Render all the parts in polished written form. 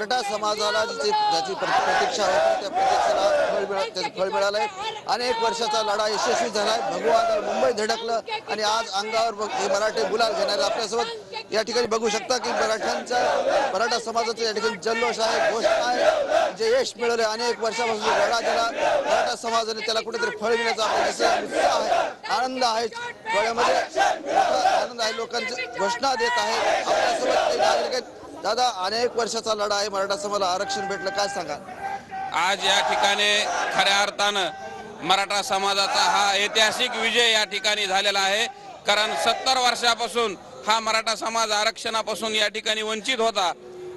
मराठा समाजाला ज्याची प्रतीक्षा होती त्या प्रतीक्षेला फळ मिळालंय। अनेक वर्षाचा लढा यशस्वी झालाय। भगवा मुंबई धडकलं आणि आज अंगावर हे मराठे गुलाल घेणार आपल्यासोबत या ठिकाणी बघू शकता की मराठा समाजाचा या ठिकाणी जल्लोष आहे, घोषणा आहे, जे यश मिळवले अनेक वर्षापासून लढा दिला मराठा समाजाने त्याला कुठेतरी फळ मिळण्याचा आपल्याला उत्साह आहे, आनंद आहे, डोळ्यामध्ये आनंद आहे, लोकांची घोषणा देत आहेत। आपल्यासोबत काही नागरिक आहेत। दादा, अनेक वर्षाचा लढा आहे, मराठा समाजाला आरक्षण भेटलं, काय सांगा? आज या ठिकाणी खऱ्या अर्थानं मराठा समाजाचा हा ऐतिहासिक विजय या ठिकाणी झालेला आहे। कारण 70 वर्षापासून हा मराठा समाज आरक्षणापासून या ठिकाणी वंचित होता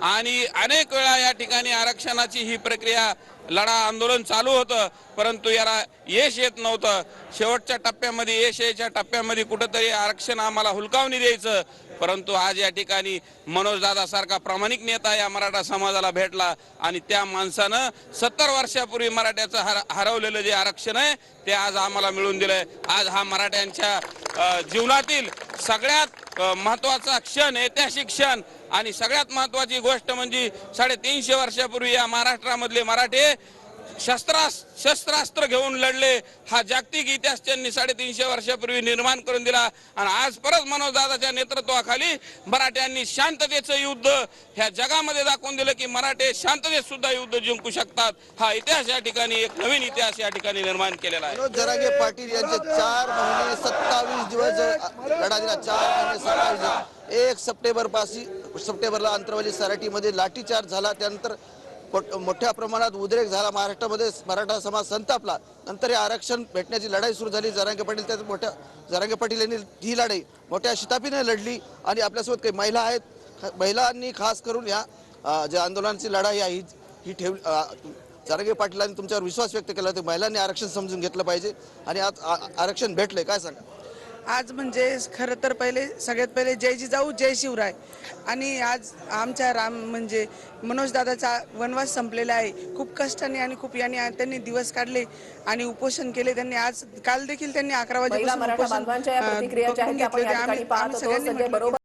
आणि अनेक वेळा या ठिकाणी आरक्षणाची ही प्रक्रिया लढा आंदोलन चालू होतं, परंतु याला यश येत नव्हतं। शेवटच्या टप्प्यामध्ये यश यायच्या टप्प्यामध्ये कुठंतरी आरक्षण आम्हाला हुलकावणी द्यायचं, परंतु आज या ठिकाणी मनोजदादा सारखा प्रामाणिक नेता या मराठा समाजाला भेटला आणि त्या माणसानं 70 वर्षापूर्वी मराठ्याचं हरवलेलं जे आरक्षण आहे ते आज आम्हाला मिळवून दिलंय। आज हा मराठ्यांच्या जीवनातील सगळ्यात महत्त्वाचा क्षण, ऐतिहासिक क्षण आणि सगळ्यात महत्त्वाची गोष्ट म्हणजे 350 वर्षापूर्वी या महाराष्ट्रामधले मराठे शस्त्रास्त्र घेऊन लढले। हा जागतिक इतिहास त्यांनी 350 वर्षापूर्वी निर्माण करून दिला आणि आज परत मनोजदादाच्या नेतृत्वाखाली मराठ्यांनी शांततेचं युद्ध ह्या जगामध्ये दाखवून दिलं की मराठे शांततेत सुद्धा युद्ध जिंकू शकतात। हा इतिहास या ठिकाणी एक नवीन इतिहास या ठिकाणी निर्माण केलेला आहे। मनोज जरांगे पाटील यांचे 4 महिने 27 दिवस लढा दिला, 4 महिने 27 दिवस। 1 सप्टेंबरला अंतरवाली सराटीमध्ये लाठीचार्ज झाला, त्यानंतर मोठ्या प्रमाणात उद्रेक झाला महाराष्ट्रामध्ये, मराठा समाज संतापला। नंतर हे आरक्षण भेटण्याची लढाई सुरू झाली। जरांगे पाटील यांनी ही लढाई मोठ्या शिताफीने लढली आणि आपल्यासोबत काही महिला आहेत, महिलांनी खास करून या ज्या आंदोलनाची लढाई आहे ही ठेवली। जरांगे पाटलांनी तुमच्यावर विश्वास व्यक्त केला, तर महिलांनी आरक्षण समजून घेतलं पाहिजे आणि आज आरक्षण भेटलंय, काय सांगा? आज म्हणजे खरं तर सगळ्यात पहिले जय जिजाऊ जय शिवराय। आणि आज आमच्या म्हणजे मनोजदादाचा वनवास संपलेला आहे। खूप कष्टाने आणि खूप त्यांनी दिवस काढले आणि उपोषण केले। त्यांनी आज काल देखील त्यांनी 11 वाजेपासून उपोषण